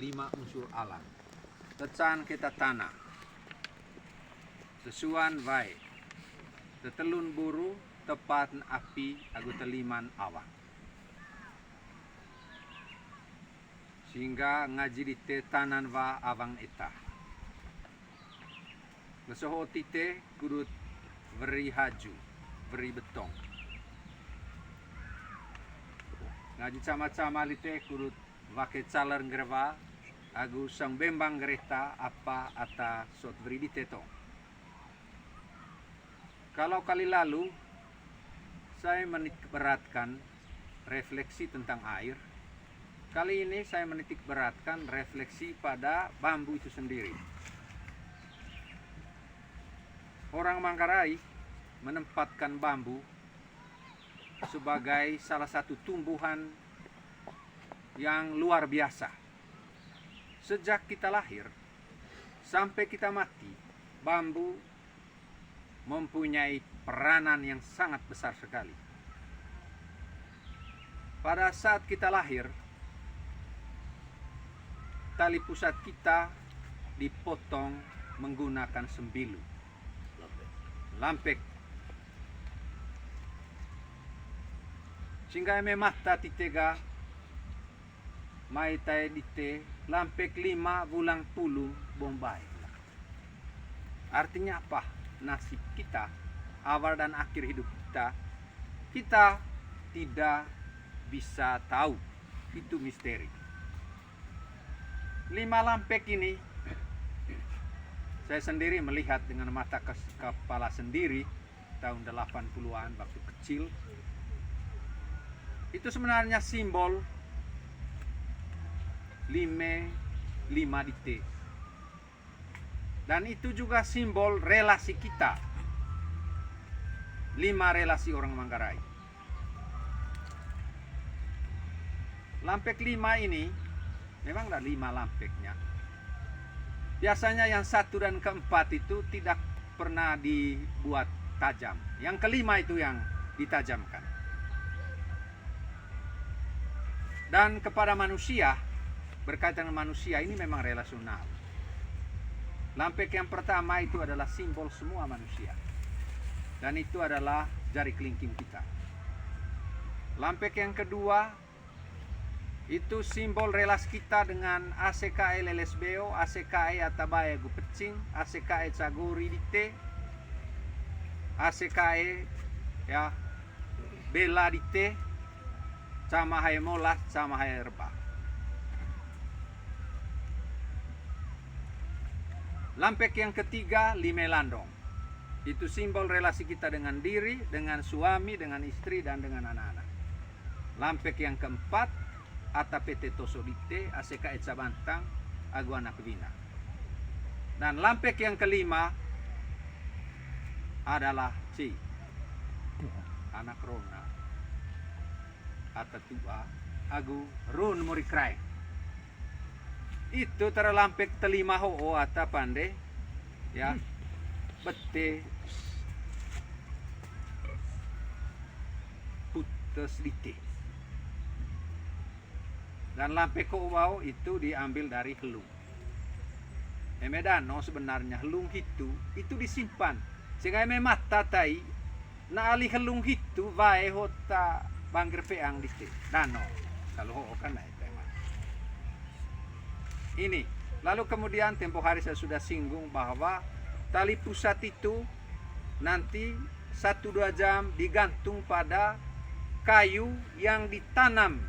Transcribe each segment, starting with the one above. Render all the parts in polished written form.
5 unsur alam. Tecan kita tanah, sesuan wae, tetelun buru, tepat api, agu teliman awak. Sehingga ngaji di tanan wa awang eta. Lesoho tite kurut beri haju, beri betong. Ngaji sama-sama lite kurut wake caler ngerva, agu sang bembang gereta apa ata sot beri di tetong. Kalau kali lalu saya menitik beratkan refleksi tentang air, kali ini saya menitik beratkan refleksi pada bambu itu sendiri. Orang Manggarai menempatkan bambu sebagai salah satu tumbuhan yang luar biasa. Sejak kita lahir sampai kita mati, bambu mempunyai peranan yang sangat besar sekali. Pada saat kita lahir, tali pusat kita dipotong menggunakan sembilu, lampek. Sehingga memata titega mai tai dite lampek 5 bulan puluh Bombay. Artinya apa? Nasib kita, awal dan akhir hidup kita tidak bisa tahu. Itu misteri. 5 lampek ini saya sendiri melihat dengan mata kepala sendiri tahun 80-an waktu kecil. Itu sebenarnya simbol 5 dite. Dan itu juga simbol relasi kita. 5 relasi orang Manggarai. Lampek 5 ini memang ada 5 lampeknya. Biasanya yang 1 dan keempat itu tidak pernah dibuat tajam. Yang kelima itu yang ditajamkan. Dan kepada manusia, berkaitan dengan manusia ini memang relasional. Lampek yang pertama itu adalah simbol semua manusia. Dan itu adalah jari kelingking kita. Lampek yang kedua itu simbol relasi kita dengan ACKE Lelesbeo, ACKE Atabaya Gupecing, ACKE Cagori Dite, ACKE ya Bela Dite, Camahae Molas, Camahae Erba. Lampek yang ketiga, Lime Landong. Itu simbol relasi kita dengan diri, dengan suami, dengan istri, dan dengan anak-anak. Lampek yang keempat, Atapete Tosodite, ACKE Cabantang, Agu Anak Bina. Dan lampek yang kelima adalah C, Anak Rona, Atatua, Agu Run Murikrai. Itu terlampek telima ho ata pande ya bete putus dite. Dan lampek ko wau itu diambil dari helung. Emedano sebenarnya helung itu disimpan sehingga mata tai na ali helung itu wae hota bangger peang dite. Dano kalau ho kan na ini. Lalu kemudian tempo hari saya sudah singgung bahwa tali pusat itu nanti 1-2 jam digantung pada kayu yang ditanam,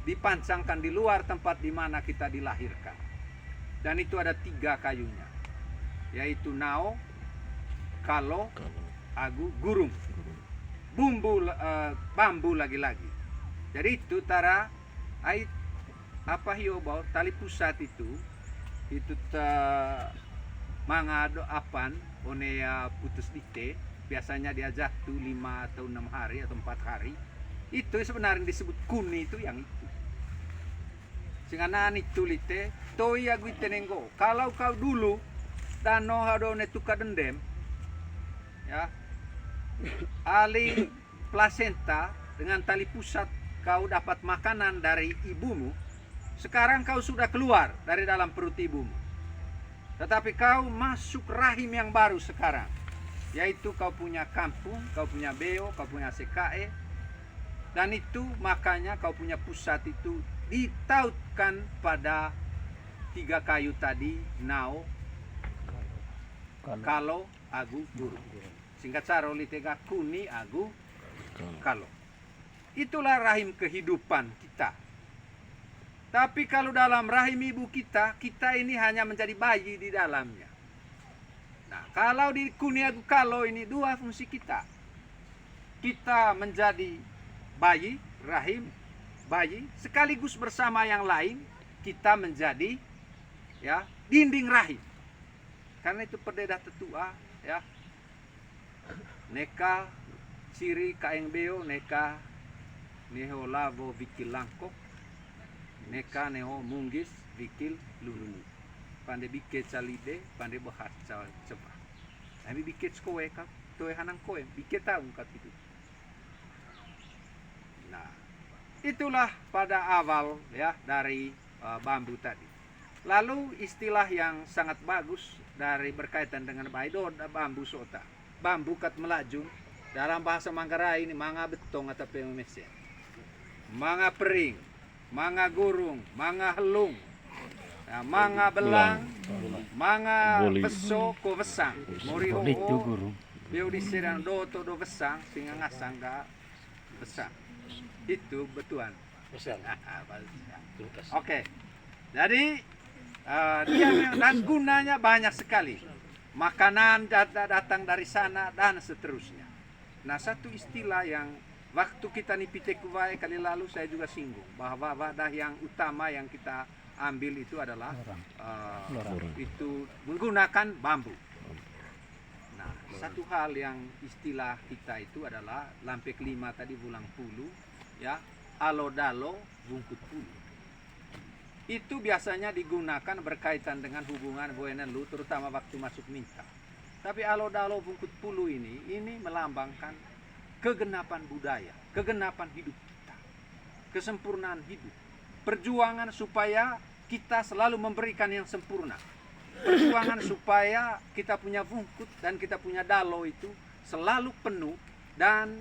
dipancangkan di luar tempat di mana kita dilahirkan. Dan itu ada 3 kayunya, yaitu nao, kalo, agu, gurung. Bambu lagi-lagi. Jadi itu tara apa hiyo bawa tali pusat itu mangado apan onea putus dite, biasanya dia jatuh 5 atau 6 hari atau 4 hari. Itu sebenarnya disebut kuni itu yang itu. Sehingga nani tulite toi agu itenenggo. Kalau kau dulu dano hadone tuka dendem ya ali plasenta dengan tali pusat kau dapat makanan dari ibumu, Sekarang kau sudah keluar dari dalam perut ibumu. Tetapi kau masuk rahim yang baru sekarang. Yaitu kau punya kampung, kau punya beo, kau punya CKE. Dan itu makanya kau punya pusat itu ditautkan pada 3 kayu tadi, nao, kalo, agu, guru. Singkat cara litega kuni, agu, kalo. Itulah rahim kehidupan kita. Tapi kalau dalam rahim ibu kita, kita ini hanya menjadi bayi di dalamnya. Nah, kalau di kuni, agu, kalo ini 2 fungsi kita. Kita menjadi bayi, rahim, bayi, sekaligus bersama yang lain, kita menjadi ya dinding rahim. Karena itu perdeda tetua ya. Neka ciri kaeng beo neka neho lavo vikil langkok neka neho munggis vikil luluni pande biket salide pande bahas coba tapi biket kowe kap toe hanang kowe biket tahu kat itu. Nah, itulah pada awal ya dari bambu tadi. Lalu istilah yang sangat bagus dari berkaitan dengan baido bambu sota. Bambu kat melajun dalam bahasa Manggarai ini manga betong atau pemesen. Manga pering, manga gurung, manga helung, nah, manga belang, manga peso ko vesang. Mori ho beo diserang do to do vesang sehingga ngasang ga besar. Itu betulan. Oke. Jadi dia dan gunanya banyak sekali. Makanan datang dari sana dan seterusnya. Nah, satu istilah yang waktu kita nipite kuwai kali lalu saya juga singgung bahwa wadah yang utama yang kita ambil itu adalah itu menggunakan bambu. Nah, satu hal yang istilah kita itu adalah lampek 5 tadi bulang pulu ya, alo-dalo bungkut pulu. Itu biasanya digunakan berkaitan dengan hubungan buenan lu terutama waktu masuk minta. Tapi alo-dalo bungkut pulu ini melambangkan kegenapan budaya, kegenapan hidup kita, kesempurnaan hidup, perjuangan supaya kita selalu memberikan yang sempurna, perjuangan supaya kita punya bungkut dan kita punya dalo itu selalu penuh dan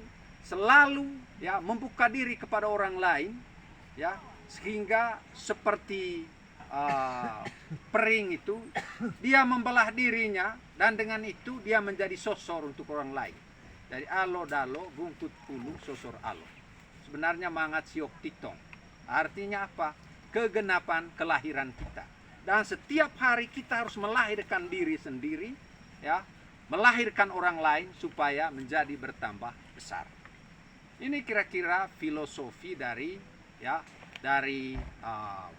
selalu ya membuka diri kepada orang lain ya, sehingga seperti pering itu dia membelah dirinya dan dengan itu dia menjadi sosor untuk orang lain. Dari alo dalo bungkut pulu sosor alo. Sebenarnya mangat siok titong. Artinya apa? Kegenapan kelahiran kita. Dan setiap hari kita harus melahirkan diri sendiri ya, melahirkan orang lain supaya menjadi bertambah besar. Ini kira-kira filosofi dari ya dari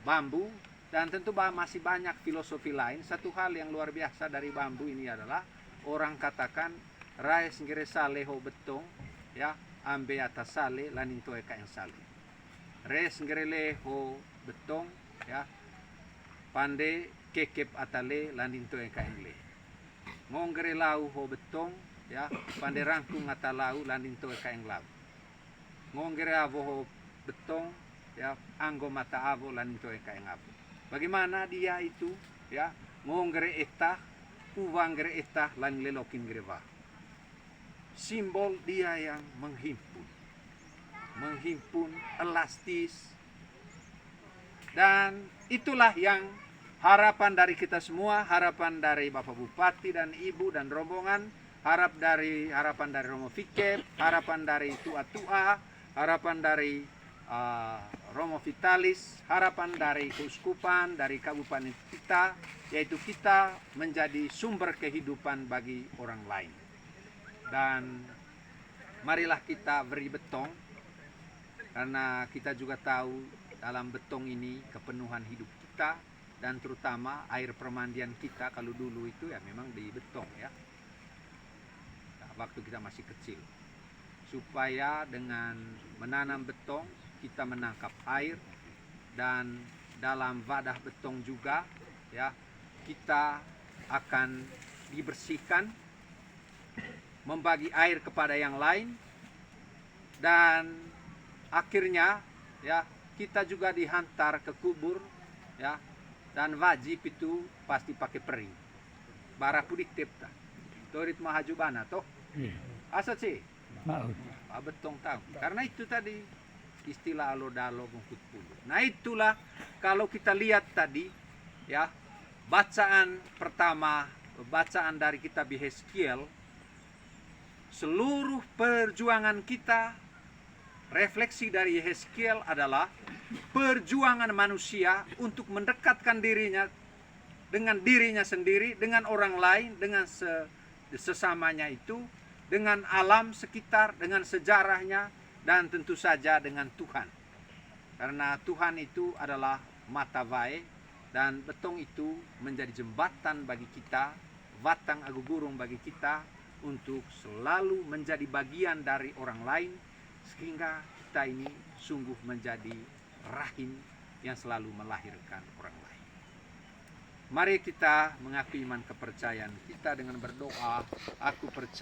bambu, dan tentu masih banyak filosofi lain. Satu hal yang luar biasa dari bambu ini adalah orang katakan rais ngere sale ho betong ya ambe atas sale lanin toe ka yang sale. Res ngere le ho betong ya pande kekep atale lanin toe ka yang le. Ngongere lau ho betong ya pande rangkung atalau lanin toe ka yang lau. Ngongere avo ho betong ya anggo mata avo lanin toe ka yang avo. Bagaimana dia itu ya ngongere etah uwanggere etah lan lelokin greva. Simbol dia yang menghimpun elastis, dan itulah yang harapan dari kita semua, harapan dari Bapak Bupati dan Ibu dan rombongan, harapan dari Romo Fikep, harapan dari Tua-Tua, harapan dari Romo Vitalis, harapan dari keuskupan, dari kabupaten kita, yaitu kita menjadi sumber kehidupan bagi orang lain. Dan marilah kita beri betong, karena kita juga tahu dalam betong ini kepenuhan hidup kita, dan terutama air permandian kita kalau dulu itu ya memang di betong ya, nah, waktu kita masih kecil, supaya dengan menanam betong kita menangkap air, dan dalam wadah betong juga ya kita akan dibersihkan, membagi air kepada yang lain, dan akhirnya ya kita juga dihantar ke kubur, ya, dan wajib itu pasti pakai peri. Bara pudih tepta. Torit mahajubana toh. Asa sih? Mau. Betong tahu. Karena itu tadi istilah alodalo bungkut puluh. Nah itulah kalau kita lihat tadi, ya, bacaan pertama, bacaan dari kitab Yeskiel, seluruh perjuangan kita, refleksi dari Yeskiel adalah perjuangan manusia untuk mendekatkan dirinya dengan dirinya sendiri, dengan orang lain, dengan sesamanya itu, dengan alam sekitar, dengan sejarahnya, dan tentu saja dengan Tuhan. Karena Tuhan itu adalah mata wae, dan betong itu menjadi jembatan bagi kita, batang agugurung bagi kita untuk selalu menjadi bagian dari orang lain, sehingga kita ini sungguh menjadi rahim yang selalu melahirkan orang lain. Mari kita mengakui iman kepercayaan kita dengan berdoa. Aku percaya